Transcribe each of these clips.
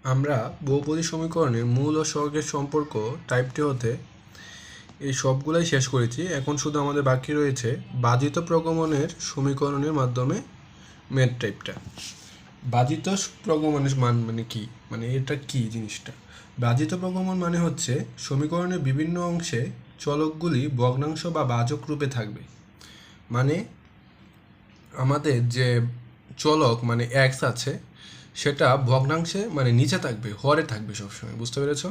আমরা বহুপদী সমীকরণের মূল ও সহগের সম্পর্ক টাইপটি হতে এই সবগুলাই শেষ করেছি। এখন শুধু আমাদের বাকি রয়েছে বাধিত প্রগমনের সমীকরণের মাধ্যমে ম্যাথ টাইপটা। বাধিত প্রগমনের মান মানে কি, মানে এটা কি জিনিসটা? বাধিত প্রগমন মানে হচ্ছে সমীকরণের বিভিন্ন অংশে চলকগুলি ভগ্নাংশ বা ভাজক রূপে থাকবে। মানে আমাদের যে চলক মানে এক্স আছে সেটা ভগ্নাংশে মানে নিচে থাকবে, হরে থাকবে সবসময়। বুঝতে পেরেছ?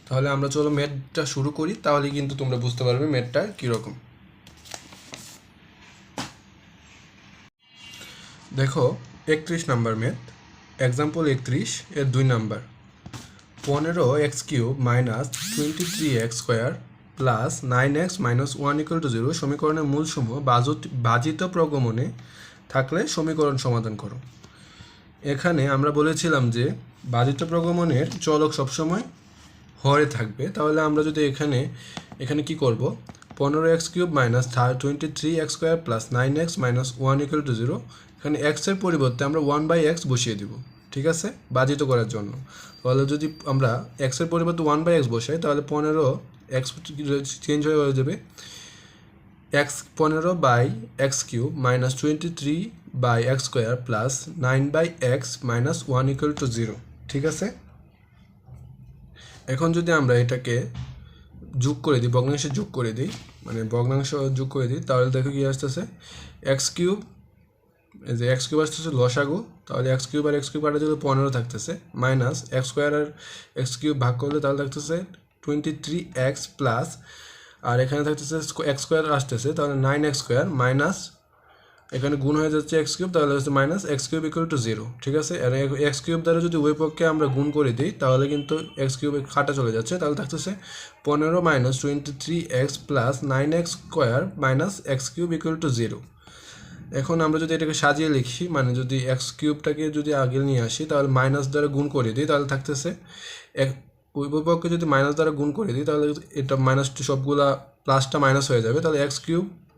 তাহলে আমরা চলো ম্যাথটা শুরু করি, তাহলে কিন্তু তোমরা বুঝতে পারবে ম্যাথটা কীরকম। দেখো 31 নাম্বার ম্যাথ, এক্সাম্পল 31 এর 2 number. 15x³ minus 23x square plus 9x minus 1 = 0 সমীকরণের মূলসমূহ বাজিত প্রগমনে থাকলে সমীকরণ সমাধান করো। এখানে আমরা বলেছিলাম যে বাধিত প্রগমনের চলক সবসময় হরে থাকবে। তাহলে আমরা যদি এখানে কি করব, 15x³ minus 23x square plus 9x minus 1 = 0, এখানে x এর পরিবর্তে আমরা 1/x বসিয়ে দিব, ঠিক আছে, বাধিত করার জন্য। তাহলে যদি আমরা x এর পরিবর্তে 1/x বসাই তাহলে 15x চেঞ্জ হয়ে যাবে x15/x³ minus 23/x square plus 9/x minus 1 = 0, ঠিক আছে। এখন যদি আমরা এটাকে যোগ করে দিই, ভগ্নাংশে যোগ করে দিই, মানে ভগ্নাংশ যোগ করে দিই, তাহলে দেখো কি আসতেছে, x³ এই যে x³ আসতেছে লসাগু, তাহলে x³ আর x³ কাটা দিলে 15 থাকতেছে, মাইনাস x স্কোয়ার আর x³ ভাগ করলে তাহলে থাকতেছে 23x প্লাস, আর এখানে থাকতেছে x স্কোয়ার আসতেছে, তাহলে 9x স্কোয়ার মাইনাস এখানে গুণ হয়ে যাচ্ছে x³ তাহলে হচ্ছে মাইনাস x³ = 0, ঠিক আছে। আর x³ দ্বারা যদি উভয় পক্ষে আমরা গুণ করে দিই তাহলে কিন্তু x³ কাটা চলে যাচ্ছে, তাহলে থাকতেছে 15 minus 23x plus 9x square minus x³ = 0। এখন আমরা যদি এটাকে সাজিয়ে লিখি, মানে যদি x³ যদি আগে নিয়ে আসি তাহলে মাইনাস দ্বারা গুণ করে দিই তাহলে থাকতেছে উভয় পক্ষে যদি মাইনাস দ্বারা গুণ করে দিই তাহলে এটা মাইনাসটা সবগুলা প্লাসটা মাইনাস হয়ে যাবে, তাহলে x³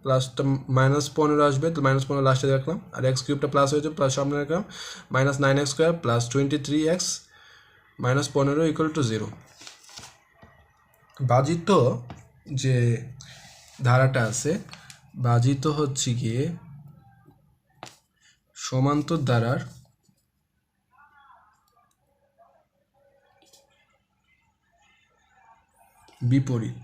প্লাসটা মাইনাস 15 আসবে, তো মাইনাস 15 লাস্টে রাখলাম, আর x³ প্লাস হয়ে যাবে, প্লাস সামনে রাখলাম, minus 9x square plus 23x minus 15 = 0। বাজিত যে ধারাটা আছে, বাজিত হচ্ছে গিয়ে সমান্তর ধারার বিপরীত।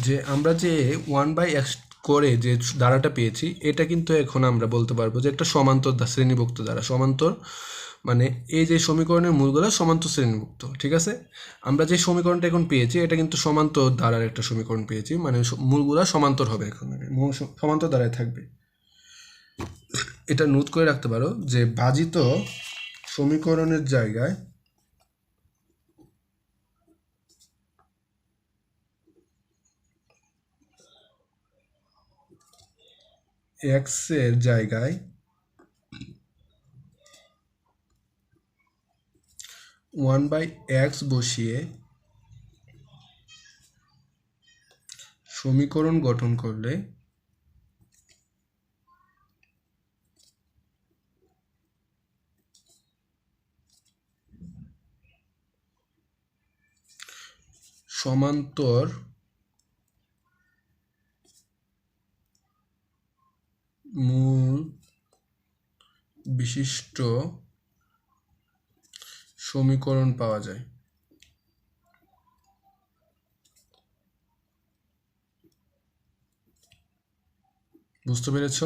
যে আমরা যে 1/x করে যে ধারাটা পেয়েছি এটা কিন্তু এখন আমরা বলতে পারবো যে একটা সমান্তর শ্রেণীভুক্ত ধারা। সমান্তর মানে এই যে সমীকরণের মূলগুলো সমান্তর শ্রেণীভুক্ত, ঠিক আছে। আমরা যে সমীকরণটা এখন পেয়েছি এটা কিন্তু সমান্তর ধারার একটা সমীকরণ পেয়েছি, মানে মূলগুলো সমান্তর হবে, এখন সমান্তর ধারায় থাকবে। এটা নোট করে রাখতে পারো যে ভাজিত সমীকরণের জায়গায় x এর জায়গায় 1/x বসিয়ে সমীকরণ গঠন করলে সমান্তর মূল বিশিষ্ট সমীকরণ পাওয়া যায়। বুঝতে পেরেছ?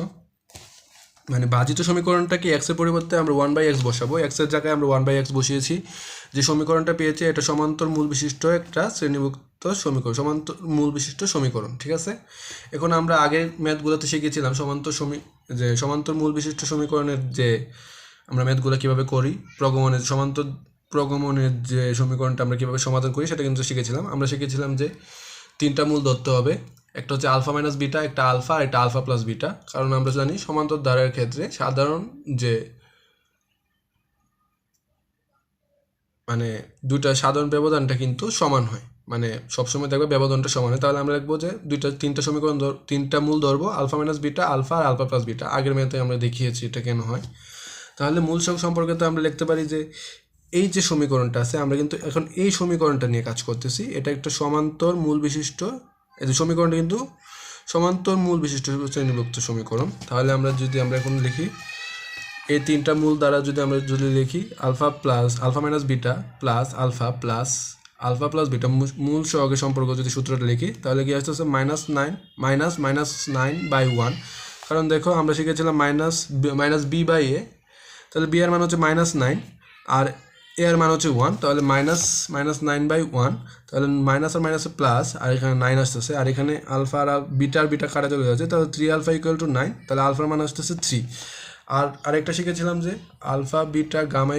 মানে ভাজিত সমীকরণটাকে x এর পরিবর্তে আমরা 1/x বসাবো, x এর জায়গায় আমরা 1/x বসিয়েছি। যে সমীকরণটা পেয়েছি এটা সমান্তর মূল বিশিষ্ট একটা শ্রেণীভুক্ত সমীকরণ, সমান্তর মূল বিশিষ্ট সমীকরণ, ঠিক আছে। এখন আমরা আগের ম্যাথগুলোতে শিখেছিলাম সমান্তর মূল বিশিষ্ট সমীকরণের যে আমরা ম্যাথগুলো কীভাবে করি, সমান্তর প্রগমনের যে সমীকরণটা আমরা কীভাবে সমাধান করি সেটা কিন্তু শিখেছিলাম। আমরা শিখেছিলাম যে 3টা মূল ধরতে হবে, একটা হচ্ছে আলফা মাইনাস বিটা, একটা আলফা আর একটা আলফা প্লাস বিটা। কারণ আমরা জানি সমান্তর ধারার ক্ষেত্রে সাধারণ যে মানে দুইটা সাধারণ ব্যবধানটা কিন্তু সমান হয়, মানে সবসময় দেখবে ব্যবধানটা সমান হয়। তাহলে আমরা লিখবো যে 3টা মূল ধরবো, আলফা মাইনাস বিটা, আলফা আর আলফা প্লাস বিটা। আগের ম্যাথে আমরা দেখিয়েছি এটা কেন হয়। তাহলে মূল সংখ্যা সম্পর্কে তো আমরা লিখতে পারি যে এই যে সমীকরণটা আছে, আমরা কিন্তু এখন এই সমীকরণটা নিয়ে কাজ করতেছি। এটা একটা সমান্তর মূল বিশিষ্ট, এই যে সমীকরণটা কিন্তু সমান্তর মূল বিশিষ্ট শ্রেণীভুক্ত সমীকরণ। তাহলে আমরা এখন লিখি এই তিনটা মূল দ্বারা যদি লিখি alpha minus beta plus alpha plus beta মূল সহগের সম্পর্ক যদি সূত্রটা লিখি, তাহলে কি আসতেছে -9/1। কারণ দেখো আমরা শিখেছিলাম মাইনাস বি বাই এ, তাহলে বি এর মান হচ্ছে -9 আর এ এর মান হচ্ছে 1, তাহলে -9/1। তাহলে মাইনাস আর মাইনাসে প্লাস, আর এখানে 9 আসতেছে, আর এখানে আলফা আর বিটা কাটা চলে যাচ্ছে, তাহলে 3 আলফা = 9, তাহলে আলফার মান আসতেছে 3। আর আরেকটা শিখেছিলাম যে আলফা বিটা গামা =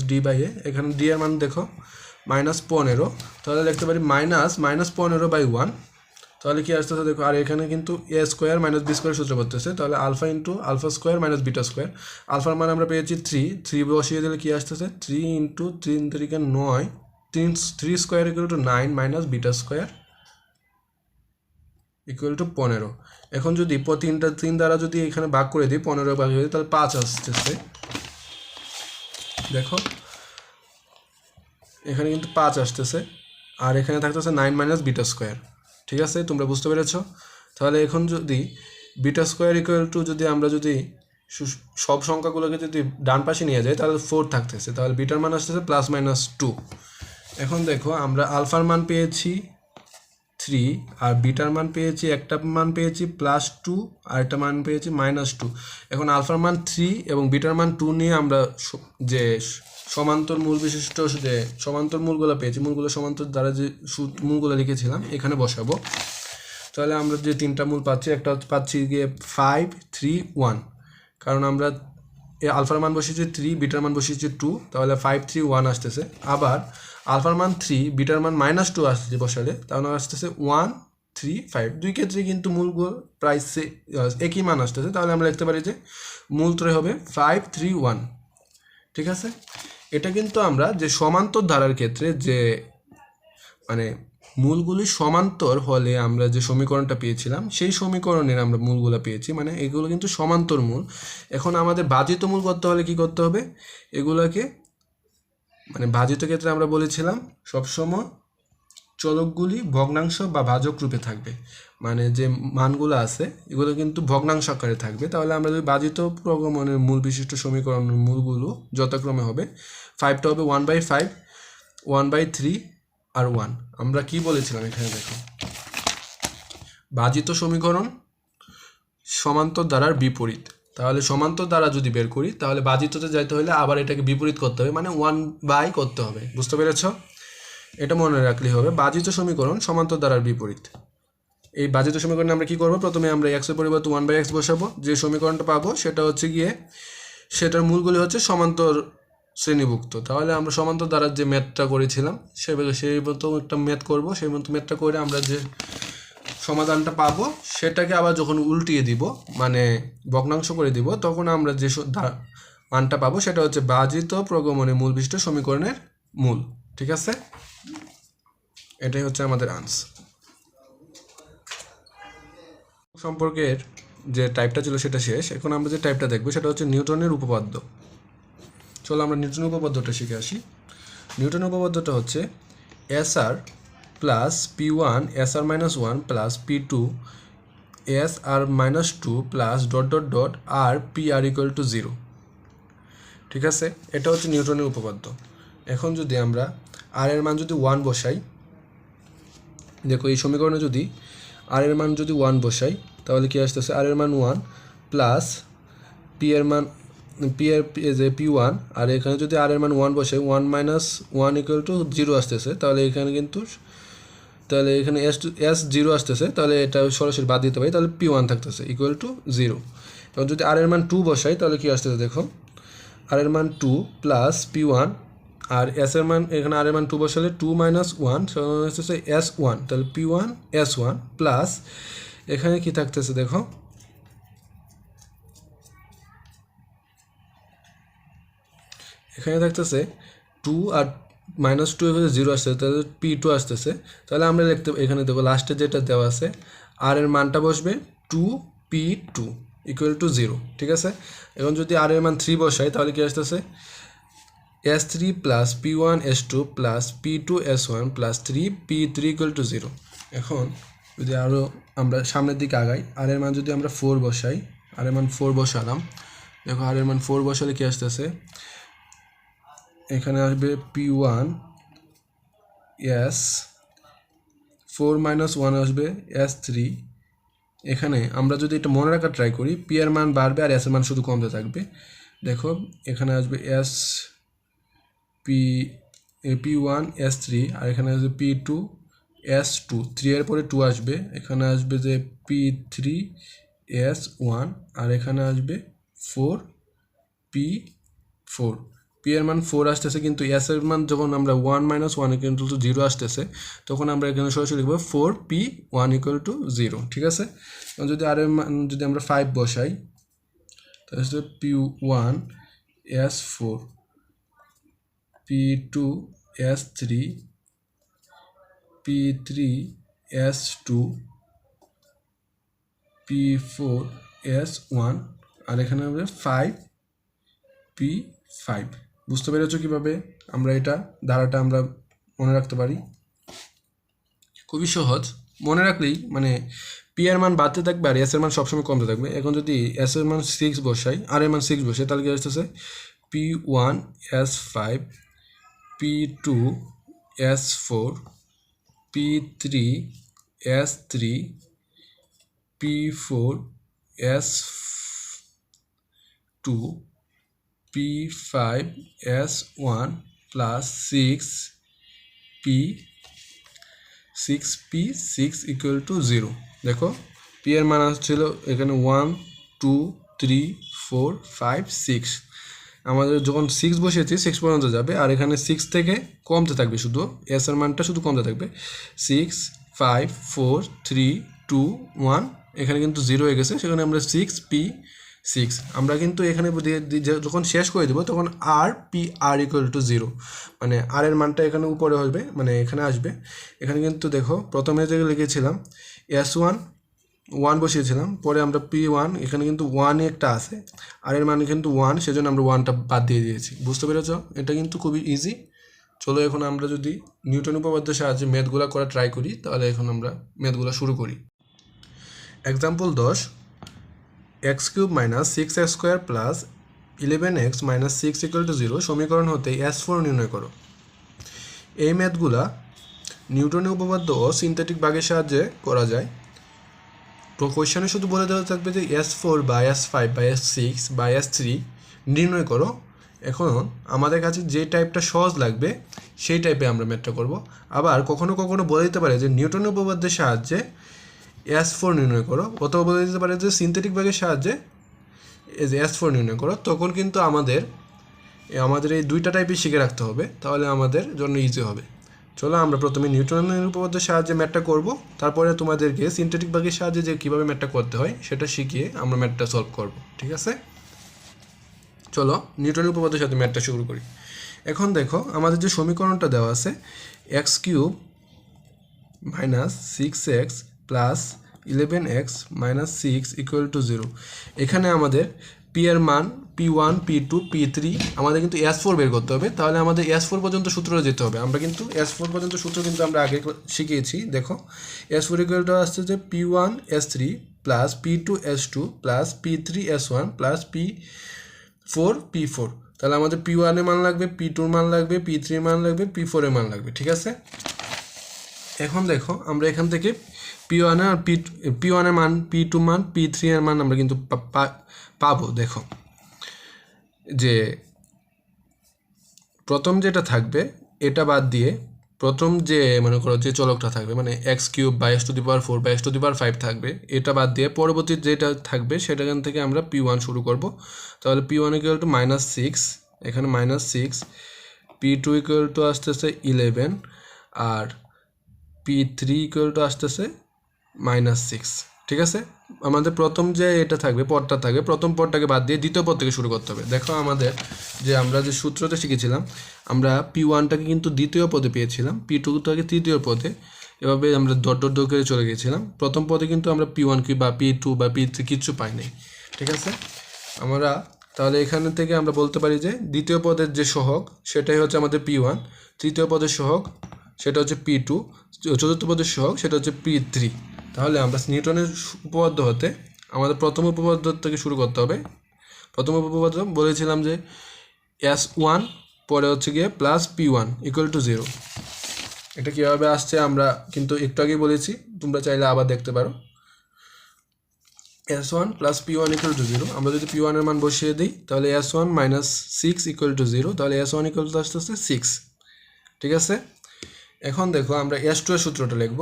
-d/a, এখানে ডি এর মান দেখো -15, তাহলে লিখতে পারি -15/1। তাহলে কি আসতেছে দেখো, আর এখানে কিন্তু a² - b² সূত্র করতেছে, তাহলে আলফা × α² - β²। আলফার মান আমরা পেয়েছি 3 বসিয়ে দিলে কি আসতেছে 3 × 3 × 9, 3² = 9 - β² = 15। এখন যদি 3 দ্বারা যদি এখানে ভাগ করে দিই, 15 ভাগ হয়ে যায়, তাহলে 5 আসতেছে। দেখো এখানে কিন্তু 5 আসতেছে, আর এখানে থাকতেছে 9 - β²। ঠিক আছে, তোমরা বুঝতে পেরেছ? তাহলে এখন যদি β² যদি আমরা সব সংখ্যাগুলোকে যদি ডান পাশে নিয়ে যাই, তাহলে 4 থাকতেছে, তাহলে বিটার মান আসতেছে +-2। এখন দেখো আমরা আলফার মান পেয়েছি 3, আর বিটার মান পেয়েছি, একটা মান পেয়েছি +2 আর একটা মান পেয়েছি -2। এখন আলফার মান 3 এবং বিটার মান 2 নিয়ে আমরা যে সমান্তর মূল বিশিষ্ট যে সমান্তর মূলগুলো পেয়েছি, মূলগুলো সমান্তর দ্বারা যে মূলগুলো লিখেছিলাম এখানে বসাবো। তাহলে আমরা যে তিনটা মূল পাচ্ছি, একটা পাচ্ছি গিয়ে 5, 3, 1, কারণ আমরা আলফার মান বসিয়েছি 3, বিটার মান বসিয়েছি 2, তাহলে 5, 3, 1 আসতেছে। আবার আলফার মান 3, বিটার মান -2 আসতেছে বসালে, তাহলে আসতেছে 1, 3, 5। দুই ক্ষেত্রে কিন্তু মূলগুলো প্রায় একই মান আসতেছে, তাহলে আমরা লিখতে পারি যে মূল ত্রয় হবে 5, 3, 1। ঠিক আছে, এটা কিন্তু আমরা যে সমান্তর ধারার ক্ষেত্রে যে মানে মূলগুলি সমান্তর হলে আমরা যে সমীকরণটা পেয়েছিলাম, সেই সমীকরণের আমরা মূলগুলো পেয়েছি, মানে এগুলো কিন্তু সমান্তর মূল। এখন আমাদের ভাজিত মূল করতে হলে কি করতে হবে, এগুলোকে মানে ভাজিত ক্ষেত্রে আমরা বলেছিলাম সবসময় চলকগুলি ভগ্নাংশ বা ভাজক রূপে থাকবে, মানে যে মানগুলো আছে এগুলো কিন্তু ভগ্নাংশ আকারে থাকবে। তাহলে আমরা যদি ভাজিত প্রগমনের মূল বিশিষ্ট সমীকরণের মূলগুলো যথাক্রমে হবে, 5টা হবে 1/5, 1/3 আর 1। আমরা কি বলেছিলাম এখানে দেখো, ভাজিত সমীকরণ সমান্তর দ্বারার বিপরীত। তাহলে সমান্তর দ্বারা যদি বের করি, তাহলে ভাজিততে যাইতে হলে আবার এটাকে বিপরীত করতে হবে, মানে 1/, করতে হবে। বুঝতে পেরেছ? এটা মনে রাখলেই হবে, ভাজিত সমীকরণ সমান্তর দ্বারার বিপরীত। এই ভাজিত সমীকরণে আমরা কি করব, প্রথমে আমরা x এর পরিবর্তে 1/x বসাবো। যে সমীকরণটা পাবো সেটা হচ্ছে গিয়ে সেটার মূলগুলি হচ্ছে সমান্তর শ্রেণীভুক্ত। তাহলে আমরা সমান্তর দ্বারার যে ম্যাথটা করেছিলাম সেই মতো একটা ম্যাথ করব, সেই মতো ম্যাথটা করে আমরা যে সমাধানটা পাবো সেটাকে আবার যখন উল্টিয়ে দিব, মানে ভগ্নাংশ করে দিব, তখন আমরা যে মানটা পাবো সেটা হচ্ছে ভাজিত প্রগমনের মূল বিশিষ্ট সমীকরণের মূল। ঠিক আছে, এটাই হচ্ছে আমাদের আনসার। সম্পর্কের যে টাইপটা ছিল সেটা শেষ। এখন আমরা যে টাইপটা দেখবো সেটা হচ্ছে নিউটনের উপপাদ্য। চলো আমরা নিউটনের উপপাদ্যটা শিখে আসি। নিউটনের উপপাদ্যটা হচ্ছে SR plus P1 SR-1 plus P2 SR-2 plus ... আর PR = 0। ঠিক আছে, এটা হচ্ছে নিউটনের উপপাদ্য। এখন যদি আমরা আর এর মান যদি 1 বসাই, দেখো এই সমীকরণে যদি আর এর মান যদি 1 বসাই, তাহলে কি আসতেছে, আর এর মান 1 প্লাস পি এর মান P1, আর এখানে যদি আর এর মান 1 বসাই, 1 - 1 = 0 আসতেছে, তাহলে এখানে S0 আসতেছে, তাহলে এটা সরাসরি বাদ দিতে পারি, তাহলে P1 থাকতেছে = 0। এবং যদি আর এর মান 2 বসাই, তাহলে কি আসতেছে দেখো, আর এর মান 2 প্লাস P1, আর S এর মান এখানে আর এর মান 2 বসালে 2 - 1 আসতেছে S1, তাহলে P1 S1 প্লাস এখানে কি থাকতেছে দেখো, এখানে থাকতেছে 2 আর -2 এখানে 0 আসতেছে, তাহলে P2 আসতেছে। তাহলে আমরা এখানে দেখো লাস্টে যেটা দেওয়া আছে আর এর মানটা বসবে 2P2। ইকুয়াল টু 0, ঠিক আছে। এখন যদি আর এর মান 3 বসাই তাহলে কি আসতেছে S3 plus P1 S2 plus P2 S1 plus 3 P3 equal to 0। এখন যদি আরও আমরা সামনের দিকে আগাই, আর এর মান যদি আমরা 4 বসাই, আর এর মান 4 বসালাম, দেখো আর এর মান 4 বসালে কি আসতেছে, এখানে আসবে P1 S4 মাইনাস 1 আসবে S3। এখানে আমরা যদি এটা মনে রাখার ট্রাই করি, পি এর মান বাড়বে আর এস এর মান শুধু কমতে থাকবে। দেখো এখানে আসবে P1 S3 আর এখানে আসবে P2 S2, 3 এর পরে 2 আসবে, এখানে আসবে যে P3 S1 আর এখানে আসবে 4P4। পি এর মান 4 আসতেছে, কিন্তু এস এর মান যখন আমরা 1 মাইনাস 1 ইকুয়াল টু 0 আসতেছে, তখন আমরা এখানে সরাসরি লিখবো 4P1 ইকুয়াল টু 0, ঠিক আছে। যদি আর এর মান যদি আমরা 5 বসাই তাহলে হচ্ছে P1 S4 P2 S3 P3 S2 P4 S1 আর এখানে হবে 5P5। বুঝতে পেরেছো কিভাবে আমরা এটা ধারাটা আমরা মনে রাখতে পারি? খুবই সহজ, মনে রাখলেই মানে পি এর মান বাড়তে থাকবে আর এস এর মান সবসময় কমতে থাকবে। এখন যদি এস এর মান 6 বসাই আর এর মান 6 বসাই তাহলে কি আসতেছে P1 S5 P2 S4 P3 S3 P4 S2 P5 S1 plus 6P6 equal to 0। দেখো পি এর মান আসছিল এখানে 1 2 3 4 5 6, আমাদের যখন 6 বসিয়েছি 6 পর্যন্ত যাবে আর এখানে 6 থেকে কমতে থাকবে, শুধু এস এর মানটা শুধু কমতে থাকবে। 6 5 4 3 2 1, এখানে কিন্তু 0 হয়ে গেছে, সেখানে আমরা 6P6 আমরা কিন্তু এখানে যখন শেষ করে দেবো তখন আর ইকুয়াল টু 0, মানে আর এর মানটা এখানে উপরে হবে, মানে এখানে আসবে। এখানে কিন্তু দেখো প্রথমে যে লিখেছিলাম S1 1 বসিয়েছিলাম, পরে আমরা P1, এখানে কিন্তু 1 একটা আছে আর এর মানে কিন্তু 1, সেজন্য আমরা 1টা বাদ দিয়ে দিয়েছি। বুঝতে পেরেছো? এটা কিন্তু খুবই ইজি। চলো এখন আমরা যদি নিউটন উপপাদ্যের সাহায্যে ম্যাথগুলো করা ট্রাই করি, তাহলে এখন আমরা ম্যাথগুলো শুরু করি। Example 10, x³ minus 6x² plus 11x minus 6 equal to 0 সমীকরণ হতে S4 নির্ণয় করো। এই ম্যাথগুলা নিউটনের উপপাদ্য ও সিনথেটিক ভাগের সাহায্যে করা যায়। তো কোয়েশ্চনে শুধু বলে দেওয়া থাকবে যে S4 বা S5 বা S6 বা S3 নির্ণয় করো। এখন আমাদের কাছে যে টাইপটা সহজ লাগবে সেই টাইপে আমরা ম্যাথটা করব। আবার কখনো কখনো বলে দিতে পারে যে নিউটনের উপপাদ্যের সাহায্যে S4 নির্ণয় করো, অথবা বলে দিতে পারে যে সিনথেটিক ভাগের সাহায্যে S4 নির্ণয় করো। তখন কিন্তু আমাদের এই দুইটা টাইপই শিখে রাখতে হবে, তাহলে আমাদের জন্য ইজি হবে। চলো আমরা প্রথমে নিউটনের উপপাদ্যের সাহায্যে ম্যাথটা করব, তারপরে তোমাদেরকে সিনথেটিক ভাগের সাহায্যে যে কীভাবে ম্যাথটা করতে হয় সেটা শিখিয়ে আমরা ম্যাথটা সলভ করব, ঠিক আছে? চলো নিউটনের উপপাদ্যের সাথে ম্যাথটা শুরু করি। এখন দেখো আমাদের যে সমীকরণটা দেওয়া আছে x³ minus 6x plus 11x minus 6 equal to 0। এখানে আমাদের পি এর মান P1 P2 P3 আমাদের কিন্তু S4 বের করতে হবে, তাহলে আমাদের S4 পর্যন্ত সূত্রে যেতে হবে। আমরা কিন্তু S4 পর্যন্ত সূত্র কিন্তু আমরা আগে শিখিয়েছি। দেখো S4 ইকুয়াল টু আসছে যে P1 S3 plus P2 S2 plus P3 S1 plus P4 P4। তাহলে আমাদের P1 এর মান লাগবে, P2 এর মান লাগবে, P3 এর মান লাগবে, P4 এর মান লাগবে, ঠিক আছে? এখন দেখো আমরা এখান থেকে P1 আর P1 এর মান, P2 মান, P3 এর মান আমরা কিন্তু পাবো। দেখো যে প্রথম যেটা থাকবে এটা বাদ দিয়ে প্রথম যে মনে করো যে চলকটা থাকবে মানে x³ বা x⁴ বা x⁵ থাকবে, এটা বাদ দিয়ে পরবর্তী যেটা থাকবে সেটাখান থেকে আমরা P1 শুরু করব। তাহলে P1 ইকুয়াল টু -6, এখানে -6, P2 ইকুয়াল টু আসতেছে 11 আর P3 ইকুয়াল টু আসতেছে -6, ঠিক আছে? আমাদের প্রথম যে এটা থাকবে পদটা থাকবে, প্রথম পদটাকে বাদ দিয়ে দ্বিতীয় পদ থেকে শুরু করতে হবে। দেখো আমাদের যে আমরা যে সূত্রটা শিখেছিলাম, আমরা P1টাকে কিন্তু দ্বিতীয় পদে পেয়েছিলাম, P2টাকে তৃতীয় পদে, এভাবে আমরা ডট ডট করে চলে গিয়েছিলাম। প্রথম পদে কিন্তু আমরা P1 কি বা P2 বা P3 কিচ্ছু পাই নাই, ঠিক আছে। আমরা তাহলে এখানে থেকে আমরা বলতে পারি যে দ্বিতীয় পদের যে সহগ সেটাই হচ্ছে আমাদের P1, তৃতীয় পদের সহগ সেটা হচ্ছে P2, চতুর্থ পদের সহগ সেটা হচ্ছে P3। তাহলে আমরা নিউটনের উপপাদ্য হতে আমাদের প্রথম উপপাদ্য থেকে শুরু করতে হবে। প্রথম উপপাদ্য বলেছিলাম যে S1 পরে হচ্ছে গিয়ে প্লাস P1 ইকুয়াল টু 0। এটা কীভাবে আসছে আমরা কিন্তু একটু আগেই বলেছি, তোমরা চাইলে আবার দেখতে পারো। S1 plus P1 equal to 0, আমরা যদি P1 এর মান বসিয়ে দিই তাহলে S1 মাইনাস 6 ইকুয়াল টু 0, তাহলে S1 ইকুয়াল টু আসতেছে 6। ঠিক আছে। এখন দেখো আমরা S2 এর সূত্রটা লিখব।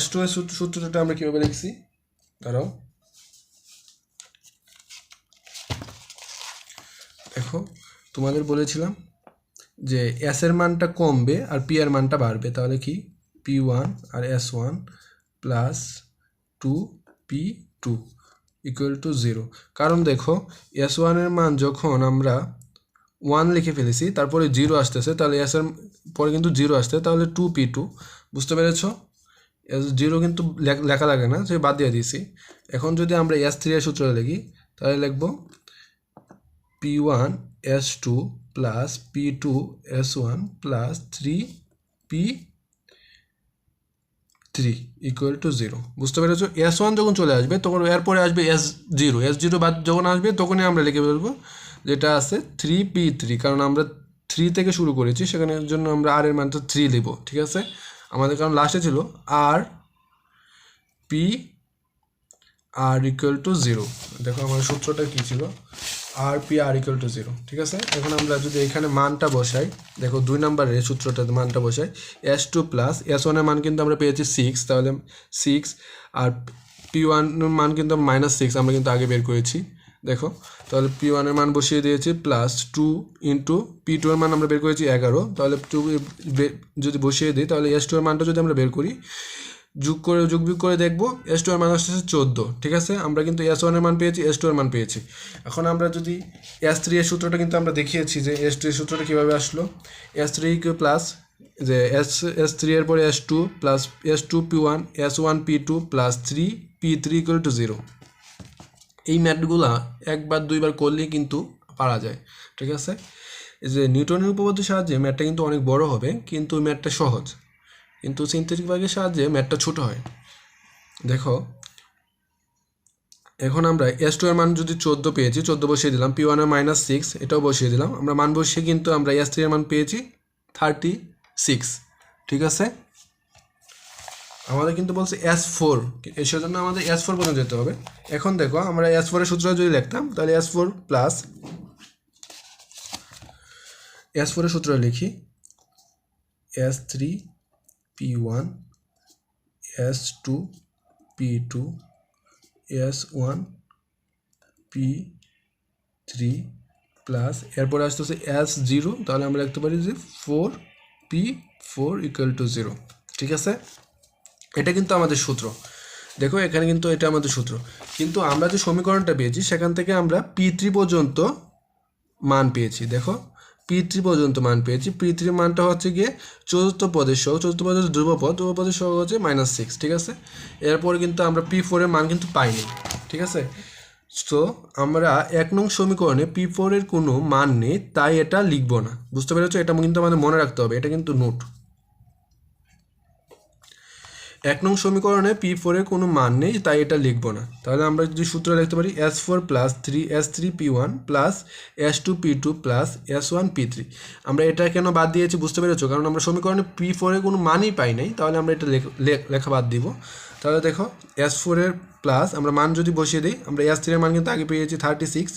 S2 এর সূত্রটা আমরা কীভাবে লিখছি, দাঁড়াও দেখো, তোমাদের বলেছিলাম যে S এর মানটা কমবে আর P এর মানটা বাড়বে, তাহলে কি P1 R S1 plus 2P2 equal to 0। কারণ দেখো S1 এর মান যখন আমরা 1 লিখে ফেলেছি তারপরে 0 আসতেছে, তাহলে S এর পরে কিন্তু 0 আসছে, তাহলে 2P2। বুঝতে পেরেছ? S0 কিন্তু লেখা লাগে না, সে বাদ দিয়ে দিয়েছি। এখন যদি আমরা S3 এর সূত্র লিখি তাহলে লিখব P1 S2 plus P2 S1 plus 3P3 equal to 0। বুঝতে পেরেছো? S1 যখন চলে আসবে তখন এরপরে আসবে S0, S0 বাদ যখন আসবে তখনই আমরা লিখে ফেলবো যেটা আছে 3P3, কারণ আমরা 3 থেকে শুরু করেছি, সেখানে জন্য আমরা আর এর মানটা 3 লিখব। ঠিক আছে, আমাদের কারণ লাস্টে ছিল আর পি আর ইকুয়াল টু 0। দেখো আমার সূত্রটা কী ছিল, আর পি আর ইকুয়াল টু 0। ঠিক আছে, এখন আমরা যদি এখানে মানটা বসাই, দেখো 2 নম্বরের সূত্রটাতে মানটা বসাই, S2 প্লাস S1 এর মান কিন্তু আমরা পেয়েছি 6, তাহলে 6 আর P1 এর মান কিন্তু -6 আমরা কিন্তু আগে বের করেছি। দেখো তাহলে P1 এর মান বসিয়ে দিয়েছি প্লাস 2 ইন্টু P2 এর মান আমরা বের করেছি 11, তাহলে 2 যদি বসিয়ে দিই তাহলে S2 এর মানটা যদি আমরা বের করি যোগ বিয়োগ করে দেখবো S2 এর মান আসছে 14। ঠিক আছে, আমরা কিন্তু S1 এর মান পেয়েছি, S2 এর মান পেয়েছি। এখন আমরা যদি S3 এর সূত্রটা কিন্তু আমরা দেখিয়েছি যে S2 এর সূত্রটা কীভাবে আসলো। S3 প্লাস যে S3 এর পরে S2 plus S2 P1 S1 P2 plus 3P3 equal to 0। এই ম্যাথগুলা একবার দুইবার করলেই কিন্তু পারা যায়। ঠিক আছে, এই যে নিউটনের উপপাদ্যের সাহায্যে ম্যাথটা কিন্তু অনেক বড় হবে, কিন্তু ম্যাথটা সহজ, কিন্তু সিন্থেটিক ভাগের সাহায্যে ম্যাথটা ছোট হয়। দেখো এখন আমরা S2 এর মান যদি 14 পেয়েছি, 14 বসিয়ে দিলাম, P1 এর -6 এটাও বসিয়ে দিলাম, আমরা মান বসিয়ে কিন্তু আমরা S3 এর মান পেয়েছি 36। ঠিক আছে, আমাদের কিন্তু বলছে S4, সেজন্য আমাদের S4 পর্যন্ত যেতে হবে। এখন দেখো আমরা S4 এর সূত্র যদি লিখতাম তাহলে S4 প্লাস S4 এর সূত্র লিখি S3 P1 S2 P2 S1 P3 plus এরপরে আসতেছে S0, তাহলে আমরা লিখতে পারি যে 4P4 ইকুয়াল টু 0। ঠিক আছে, এটা কিন্তু আমাদের সূত্র। দেখো এখানে কিন্তু এটা আমাদের সূত্র, কিন্তু আমরা যে সমীকরণটা পেয়েছি সেখান থেকে আমরা P3 পর্যন্ত মান পেয়েছি। দেখো P3 পর্যন্ত মান পেয়েছি, P3 মানটা হচ্ছে গিয়ে চতুর্থ পদের সহগ, চতুর্থ পদের ধ্রুবপদের সহগ হচ্ছে -6। ঠিক আছে, এরপরে কিন্তু আমরা P4 এর মান কিন্তু পাইনি। ঠিক আছে, তো আমরা 1 নং সমীকরণে P4 এর কোনো মান নেই, তাই এটা লিখবো না। বুঝতে পেরেছো? এটা কিন্তু আমাদের মনে রাখতে হবে, এটা কিন্তু নোট। 1 নং সমীকরণে P4 এর কোনো মান নেই, তাই এটা লিখব না। তাহলে আমরা যদি সূত্র লিখতে পারি S4 plus 3 P1 plus S2 P2 plus S1 P3। আমরা এটা কেন বাদ দিয়েছি বুঝতে পেরেছো? কারণ আমরা সমীকরণে P4 এর কোনো মানই পাই নাই, তাহলে আমরা এটা লেখা বাদ দিব। তাহলে দেখো S4 এর প্লাস আমরা মান যদি বসিয়ে দিই, আমরা S3 এর মান কিন্তু আগে পেয়েছি 36,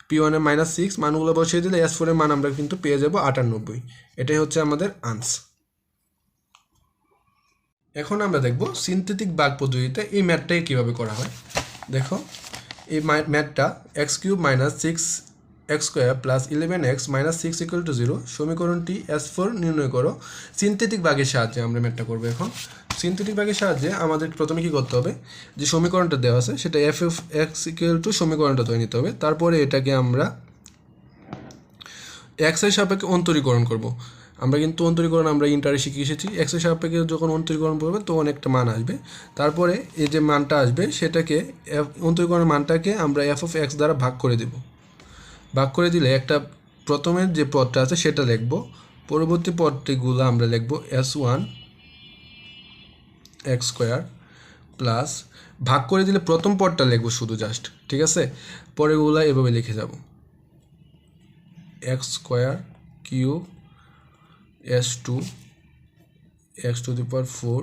P1 এর -6, মানগুলো বসিয়ে দিলে S4 এর মান আমরা কিন্তু পেয়ে যাব 98। এটাই হচ্ছে আমাদের আনসার। এখন আমরা দেখব সিন্থেটিক ভাগ পদ্ধতিতে এই ম্যাথটাকে কীভাবে করা হয়। দেখো এই ম্যাথটা x³ - 6x² plus 11x - 6 equal to 0 সমীকরণটি S4 নির্ণয় করো। সিন্থেটিক ভাগের সাহায্যে আমরা ম্যাথটা করবো। এখন সিন্থেটিক ভাগের সাহায্যে আমাদের প্রথমে কী করতে হবে, যে সমীকরণটা দেওয়া আছে সেটা f(x) ইকুয়াল টু সমীকরণটা তৈরি নিতে হবে। তারপরে এটাকে আমরা x এর সাপেক্ষে অন্তরীকরণ করব। আমরা কিন্তু অন্তরীকরণ আমরা ইন্টারে শিখে এসেছি, এক্সের সাপেক্ষে যখন অন্তরীকরণ করবে তখন একটা মান আসবে, তারপরে এই যে মানটা আসবে সেটাকে অন্তরীকরণের মানটাকে আমরা এফ অফ এক্স দ্বারা ভাগ করে দেব। ভাগ করে দিলে একটা প্রথমের যে পদটা আছে সেটা লিখব, পরবর্তী পদটিগুলো আমরা লিখব s1 x স্কোয়ার প্লাস, ভাগ করে দিলে প্রথম পদটা লিখব শুধু জাস্ট, ঠিক আছে, পরেরগুলো এভাবে লিখে যাব x square cube s2 x to the power 4,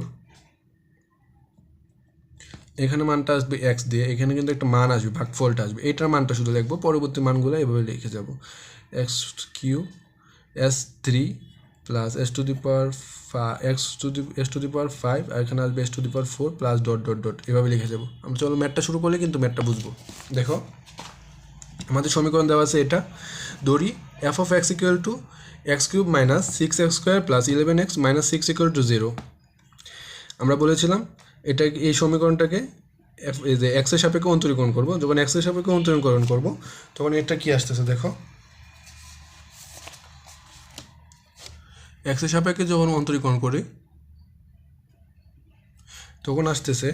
এখানে মানটা আসবে x দিয়ে, এখানে কিন্তু একটা মান আসবে, ভাগফলটা আসবে, এইটার মানটা শুধু লিখবো, পরবর্তী মানগুলো এভাবে লিখে যাব x cube s3 plus s to the power s to the power 5, আর এখানে আসবে s to the power 4 plus dot dot dot, এভাবে লিখে যাব। আমরা চলো ম্যাথটা শুরু করলে কিন্তু ম্যাথটা বুঝবো। দেখো আমাদের সমীকরণ দেওয়া আছে, এটা ধরি F of x equal to x cube minus 6x square plus 11x minus 6 equal to 0। আমরা বলেছিলাম এটা, এই সমীকরণটাকে এই যে এক্সের সাপেক্ষে অন্তরীকরণ করব, যখন এক্সের সাপেক্ষে অন্তরীকরণ করব তখন এটা কি আসতেছে দেখো, এক্সের সাপেক্ষে যখন অন্তরীকরণ করি তখন আসতেছে,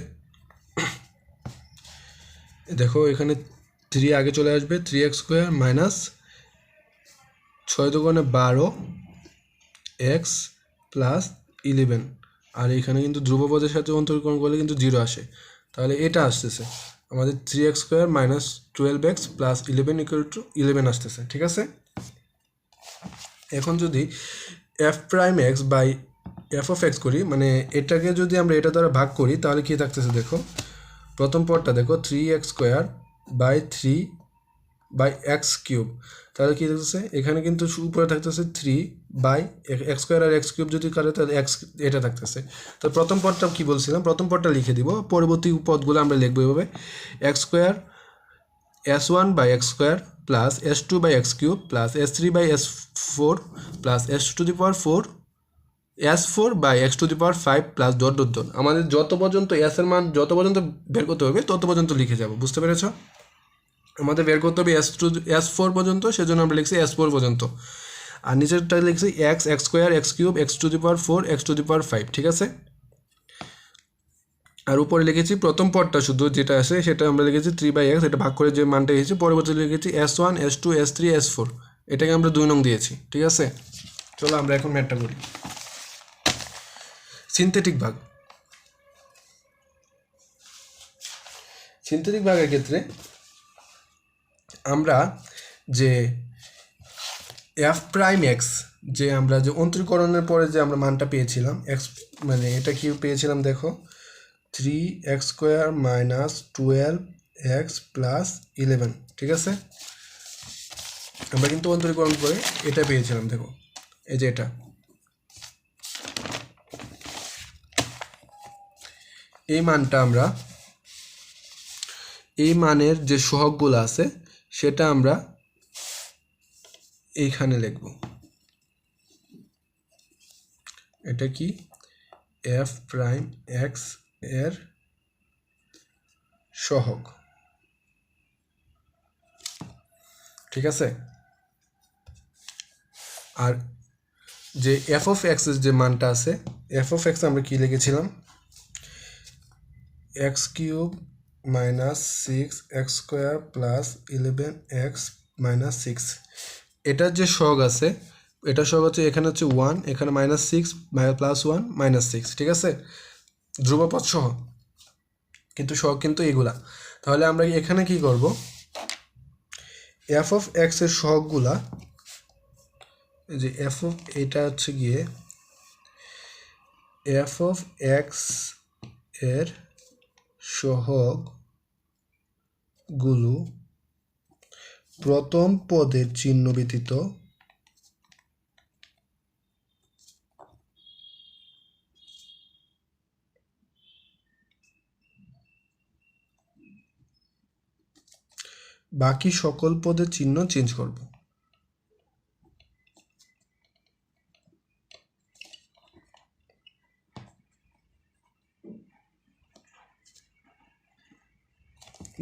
দেখো এখানে 3 আগে চলে আসবে, 3x স্কোয়ার মাইনাস 6 দুগুণে 12x প্লাস 11, আর এখানে কিন্তু ধ্রুবপদের সাথে অন্তরীকরণ করলে কিন্তু 0 আসে, তাহলে এটা আসতেছে আমাদের 3x square minus 12x plus 11 equal to 11 আসতেছে, ঠিক আছে। এখন যদি f prime x by f of x করি, মানে এটাকে যদি আমরা এটা দ্বারা ভাগ করি তাহলে কী থাকতেছে দেখো, প্রথম পদটা দেখো 3x square by 3 by x cube, তাহলে কী থাকতেছে এখানে কিন্তু উপরে থাকতেছে 3 বাই এক্স স্কোয়ার আর এক্স কিউব যদি করে তাহলে এক্স এটা থাকতেছে। তো প্রথম পদটা কী বলছিলাম, প্রথম পদটা লিখে দিব, পরবর্তী পদগুলো আমরা লিখবো এভাবে x square s1 by x square plus s2 by x cube plus s3 by s4 plus s to the power 4 s4 by x to the power 5 plus dot dot dot, আমাদের যত পর্যন্ত s এর মান যত পর্যন্ত বের করতে হবে তত পর্যন্ত লিখে যাব, বুঝতে পেরেছ। আমাদের বের করতে হবে s4 পর্যন্ত, সেজন্য আমরা লিখছি s4 পর্যন্ত, আর নিচেরটা লিখছি x square x cube x to the power 4 x to the power 5, ঠিক আছে। আর উপরে লিখেছি প্রথম পদটা শুধু যেটা আছে সেটা আমরা লিখেছি 3/x, এটা ভাগ করে যে মানটা এসেছে, পরবর্তী লিখেছি s1 s2 s3 s4, এটাকে আমরা 2 নং দিয়েছি, ঠিক আছে। চলো আমরা এখন ম্যাথটা করি। সিনথেটিক ভাগ, সিনথেটিক ভাগের ক্ষেত্রে আমরা যে এফ প্রাইম এক্স, যে আমরা যে অন্তরীকরণের পরে যে আমরা মানটা পেয়েছিলাম এক্স, মানে এটা কি পেয়েছিলাম দেখো 3x square minus 12x plus 11, ঠিক আছে। আমরা কিন্তু অন্তরীকরণ করে এটা পেয়েছিলাম, দেখো এই যে এটা, এই মানটা আমরা, এই মানের যে সহগগুলো আছে সেটা আমরা এইখানে লিখব, এটা কি এফ প্রাইম এক্স এর সহগ, ঠিক আছে। আর যে এফ অফ এক্স এর যে মানটা আছে, এফ অফ এক্স আমরা কি লিখেছিলাম x cube minus 6x square plus 11x minus 6, এটার যে সহগ আছে এটা সহগ হচ্ছে এখানে হচ্ছে 1, এখানে -6 প্লাস 1 -6, ঠিক আছে, ধ্রুবপদ সহ, কিন্তু সহগ কিন্তু এগুলা। তাহলে আমরা এখানে কি করব, এফ অফ এক্স এর সহগগুলা, যে এফ অফ, এটা হচ্ছে গিয়ে এফ অফ এক্স এর সহগগুলো প্রথম পদের চিহ্ন ব্যতীত বাকি সকল পদের চিহ্ন চেঞ্জ করব।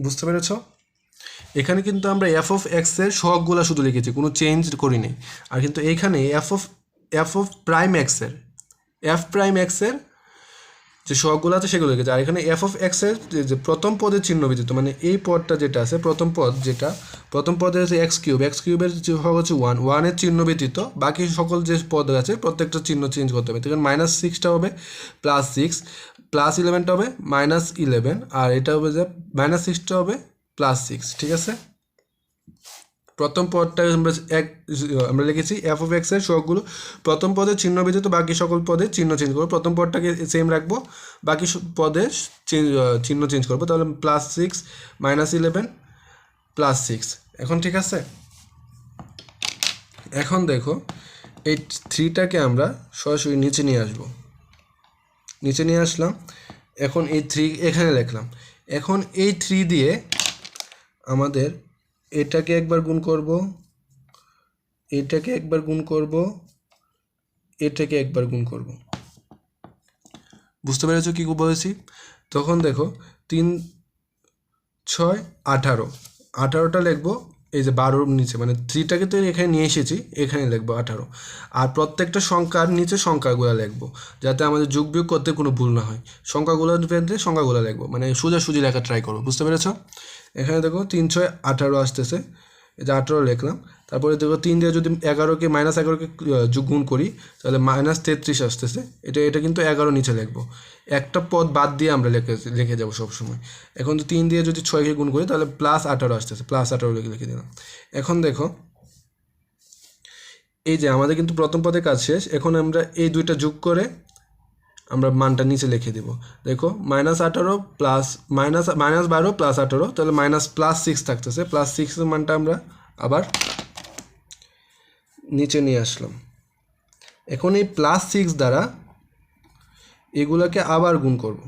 বুঝতে পেরেছ, এখানে কিন্তু আমরা এফ অফ এক্স এর সহগগুলা শুধু লিখেছি, কোনো চেঞ্জ করি নাই, আর কিন্তু এইখানে F of F of prime এক্সের যে সহগগুলো আছে সেগুলো লিখেছে। আর এখানে এফ অফ এক্সের যে প্রথম পদের চিহ্ন ব্যতীত, মানে এই পদটা যেটা আছে প্রথম পদে আছে এক্স কিউবের যে সহগ হচ্ছে 1 চিহ্ন ব্যতীত বাকি সকল যে পদ আছে প্রত্যেকটা চিহ্ন চেঞ্জ করতে হবে। তখন -6টা হবে +6, +11টা হবে -11, আর এটা হবে যে -6টা হবে +6, ঠিক আছে। প্রথম পদটা আমরা লিখেছি এফ অফ এক্স এর সহগগুলো প্রথম পদের চিহ্ন ব্যতীত বাকি সকল পদে চিহ্ন চেঞ্জ করবো। প্রথম পদটাকে সেম রাখবো, বাকি পদে চিহ্ন চেঞ্জ করবো। তাহলে +6 -11 +6, এখন ঠিক আছে। এখন দেখো এই 3টাকে আমরা সরাসরি নিচে নিয়ে আসবো, নিচে নিয়ে আসলাম। এখন এই 3 এখানে লিখলাম। এখন এই 3 দিয়ে আমাদের এটাকে একবার গুণ করব, এটাকে একবার গুণ করব, এটাকে একবার গুণ করব। বুঝতে পেরেছো কি বলেছি? তখন দেখো 3 6 18, 18টা লিখবো এই যে 12 নিচে, মানে 3টাকে তো এখানে নিয়ে এসেছি, এখানে লিখবো 18। আর প্রত্যেকটা সংখ্যার নিচে সংখ্যাগুলো লিখবো যাতে আমাদের যোগ বিয়োগ করতে কোনো ভুল না হয়। সংখ্যাগুলো লিখবো, মানে সোজাসুজি লেখা ট্রাই করবো। বুঝতে পেরেছো? এখানে দেখো 3 6 18 আসতেছে, এই যে 18 লিখলাম। তারপরে দেখো 3 দিয়ে যদি -11কে যোগ গুণ করি তাহলে -33 আসতেছে। এটা কিন্তু 11 নিচে লিখবো, একটা পদ বাদ দিয়ে আমরা লিখে যাবো সবসময়। এখন 3 দিয়ে যদি 6কে গুণ করি তাহলে +18 আসতেছে, +18 লিখে দিলাম। এখন দেখো এই যে আমাদের কিন্তু প্রথম পদের কাজ শেষ। এখন আমরা এই দুইটা যোগ করে আমরা মানটা নিচে লিখে দিব। দেখো -18 প্লাস -12 +18, তাহলে +6 থাকতেছে। +6 এর মানটা আমরা আবার নিচে নিয়ে আসলাম। এখন এই +6 দ্বারা এগুলোকে আবার গুণ করব।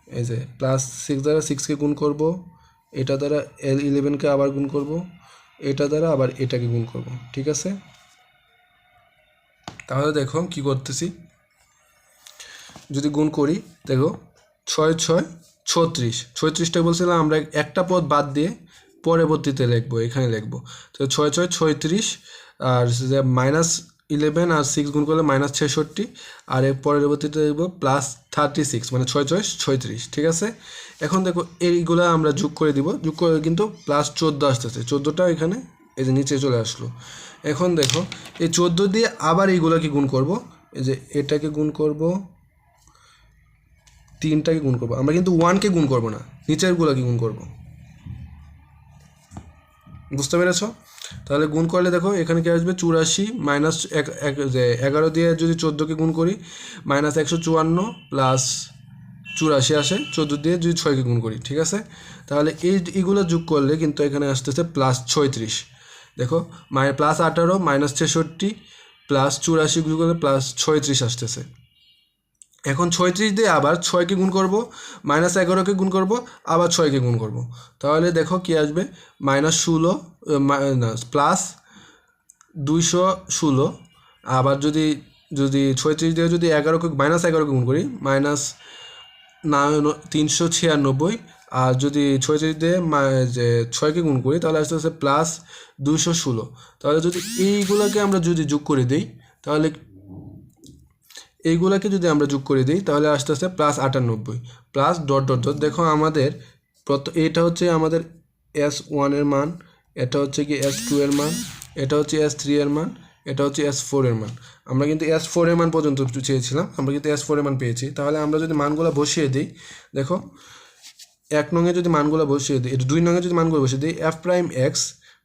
এই যে +6 দ্বারা 6কে গুণ করব, এটা দ্বারা 11কে আবার গুণ করব, এটা দ্বারা আবার এটাকে গুণ করব, ঠিক আছে। তাহলে দেখো কি করতেছি, যদি গুণ করি দেখো 6 6 36, 36টা বলছিলাম আমরা একটা পদ বাদ দিয়ে পরবর্তীতে লিখবো, এখানে লিখবো। তো 6 6 36, আর -11 আর 6 গুণ করলে -66, আর এর পরবর্তীতে লিখবো +36, মানে 6 6 36, ঠিক আছে। এখন দেখো এইগুলা আমরা যোগ করে দিব, যোগ করে কিন্তু +14 আসতেছে, 14টা এখানে এই যে নিচে চলে আসলো। এখন দেখো এই 14 দিয়ে আবার এইগুলাকে গুণ করব, এই যে এটাকে গুণ করব, 3টাকে গুণ করবো। আমরা কিন্তু 1কে গুণ করব না, নিচেরগুলোকে গুণ করব। বুঝতে পেরেছ? তাহলে গুণ করলে দেখো এখানে কি আসবে 84 -11 দিয়ে যদি 14কে গুণ করি -154 + 84 আসে, 14 দিয়ে যদি 6কে গুণ করি, ঠিক আছে। তাহলে এইগুলো যোগ করলে কিন্তু এখানে আসতেছে +36। দেখো +18 -66 + 84 গুণ করলে +36 আসতেছে। এখন 36 দিয়ে আবার 6কে গুণ করব, -11কে গুণ করব, আবার 6কে গুণ করব। তাহলে দেখো কি আসবে -16 +216। আবার যদি 36 দিয়ে যদি 11কে গুণ করি -396। আর যদি 36 দিয়ে যে 6কে গুণ করি তাহলে আসতেছে +216। তাহলে যদি এইগুলোকে আমরা যদি যোগ করে দিই তাহলে তাহলে আসতে আসতে +98 দেখো আমাদের এটা হচ্ছে আমাদের S1 এর মান, এটা হচ্ছে কি S2 এর মান, এটা হচ্ছে S3 এর মান, এটা হচ্ছে S4 এর মান। আমরা কিন্তু S4 এর মান পর্যন্ত চেয়েছিলাম, আমরা কিন্তু S4 এর মান পেয়েছি। তাহলে আমরা যদি মানগুলো বসিয়ে দিই, দেখো 1 নঙে যদি মানগুলো বসিয়ে দিই, 2 নঙে যদি মানগুলো বসিয়ে দিই, f'(x)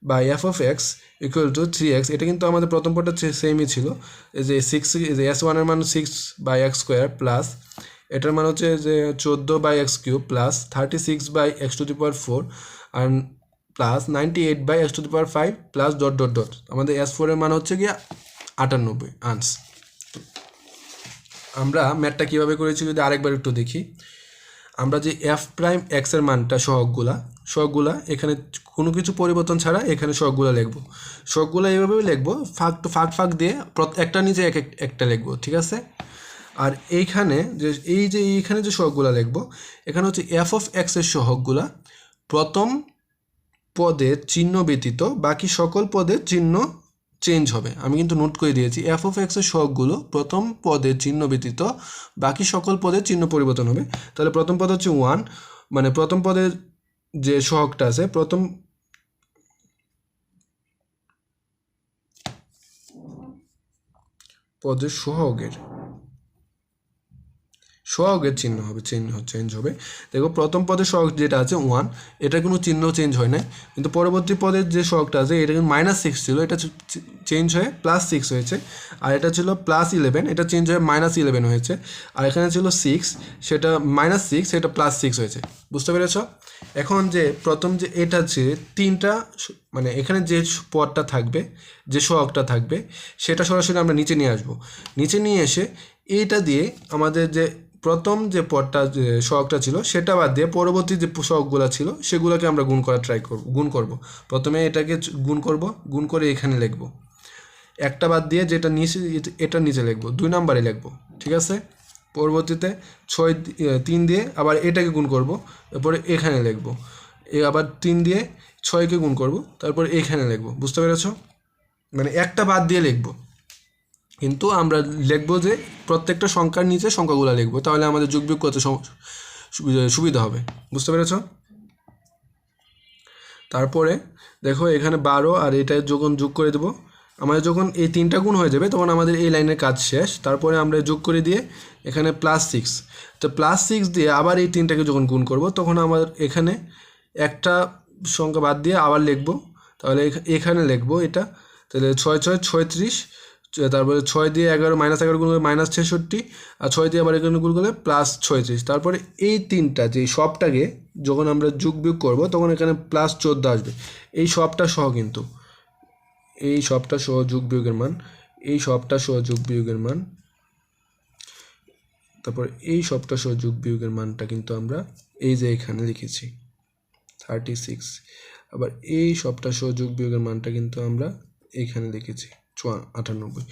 বা f(x) = 3x, এটা কিন্তু আমাদের প্রথম পদটা সেমই ছিল, এই যে 6, এই যে S1 এর মান 6/x² প্লাস এটার মান হচ্ছে যে 14/x³ প্লাস 36/x⁴ আর প্লাস 98/x⁵ প্লাস ... আমাদের S4 এর মান হচ্ছে গিয়ে 98 আনস। আমরা ম্যাথটা কীভাবে করেছি যদি আরেকবার একটু দেখি। আমরা যে f'(x) এর মানটা সহগগুলা এখানে কোনো কিছু পরিবর্তন ছাড়া এখানে সহগগুলা লিখবো। সহগগুলা এইভাবেই লিখবো, ফাঁক দিয়ে একটা নিচে একটা লিখবো, ঠিক আছে। আর এইখানে এইখানে যে সহগগুলা লিখবো, এখানে হচ্ছে f(x) এর সহগগুলা প্রথম পদের চিহ্ন ব্যতীত বাকি সকল পদের চিহ্ন চেঞ্জ হবে। আমি কিন্তু নোট করে দিয়েছি এফ অফ এক্সের সহগগুলো প্রথম পদের চিহ্ন ব্যতীত বাকি সকল পদের চিহ্ন পরিবর্তন হবে। তাহলে প্রথম পদ হচ্ছে 1, মানে প্রথম পদের যে সহগটা আছে প্রথম পদের সহগের চিহ্ন হবে, চেঞ্জ হবে। দেখো প্রথম পদের সহগ যেটা আছে 1, এটা কোনো চিহ্ন চেঞ্জ হয় নাই, কিন্তু পরবর্তী পদের যে সহগটা আছে এটা কিন্তু -6 ছিল, এটা চেঞ্জ হয়ে +6 হয়েছে। আর এটা ছিল +11, এটা চেঞ্জ হয়ে -11 হয়েছে। আর এখানে ছিল 6, সেটা -6, সেটা +6 হয়েছে। বুঝতে পেরেছ? এখন যে প্রথম যে এটা যে তিনটা মানে এখানে যে পদটা থাকবে, যে সহগটা থাকবে, সেটা সরাসরি আমরা নিচে নিয়ে আসব। নিচে নিয়ে এসে এইটা দিয়ে আমাদের যে প্রথম যে পদটা যে সহগটা ছিল সেটা বাদ দিয়ে পরবর্তী যে সহগগুলো ছিল সেগুলোকে আমরা গুণ করব। প্রথমে এটাকে গুণ করে এখানে লিখব, একটা বাদ দিয়ে যেটা নিচে এটা নিচে লিখব, 2 নম্বরে লিখব, ঠিক আছে। পরবর্তীতে 3 দিয়ে আবার এটাকে গুণ করব, এরপরে এখানে লিখব, আবার 3 দিয়ে 6কে গুণ করব, তারপর এখানে লিখব। বুঝতে পেরেছ? মানে একটা বাদ দিয়ে লিখব, কিন্তু আমরা লিখব যে প্রত্যেকটা সংখ্যার নিচে সংখ্যাগুলো লিখব, তাহলে আমাদের যোগ বিয়োগ করতে সুবিধা হবে। বুঝতে পেরেছ? তারপরে দেখো এখানে 12 আর এটা যখন যোগ করে দেব, আমাদের যখন এই 3টা গুণ হয়ে যাবে তখন আমাদের এই লাইনের কাজ শেষ। তারপরে আমরা যোগ করে দিয়ে এখানে +6, তো +6 দিয়ে আবার এই 3টাকে যখন গুণ করব তখন আমাদের এখানে একটা সংখ্যা বাদ দিয়ে আবার লিখব, তাহলে এখানে লিখব এটা, তাহলে 6 6 36, তারপরে 6 দিয়ে 11 -11 গুণ করলে -66, আর 6 দিয়ে আবার এখানে গুণ করলে +36। তারপরে এই তিনটা যে সবটাকে যখন আমরা যোগ বিয়োগ করব তখন এখানে +14 আসবে। এই সবটা সহ কিন্তু এই সবটা সহ যোগ বিয়োগের মান, এই সবটা সহ যোগ বিয়োগের মান, তারপর এই সবটা সহ যোগ বিয়োগের মানটা কিন্তু আমরা এই যে এখানে লিখেছি 36। আবার এই সবটা সহ যোগ বিয়োগের মানটা কিন্তু আমরা এইখানে লিখেছি 98।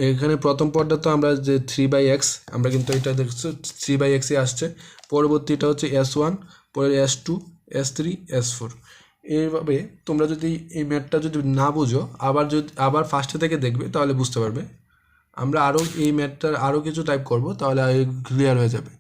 এখানে প্রথম পদটা তো আমরা যে 3/x, আমরা কিন্তু এটা দেখছি 3/x আসছে। পরবর্তীটা হচ্ছে S1, পরে S2, S3, S4। এইভাবে তোমরা যদি এই ম্যাথটা যদি না বুঝো আবার ফার্স্টে থেকে দেখবে তাহলে বুঝতে পারবে। আমরা আরও এই ম্যাথটার আরও কিছু টাইপ করব, তাহলে ক্লিয়ার হয়ে যাবে।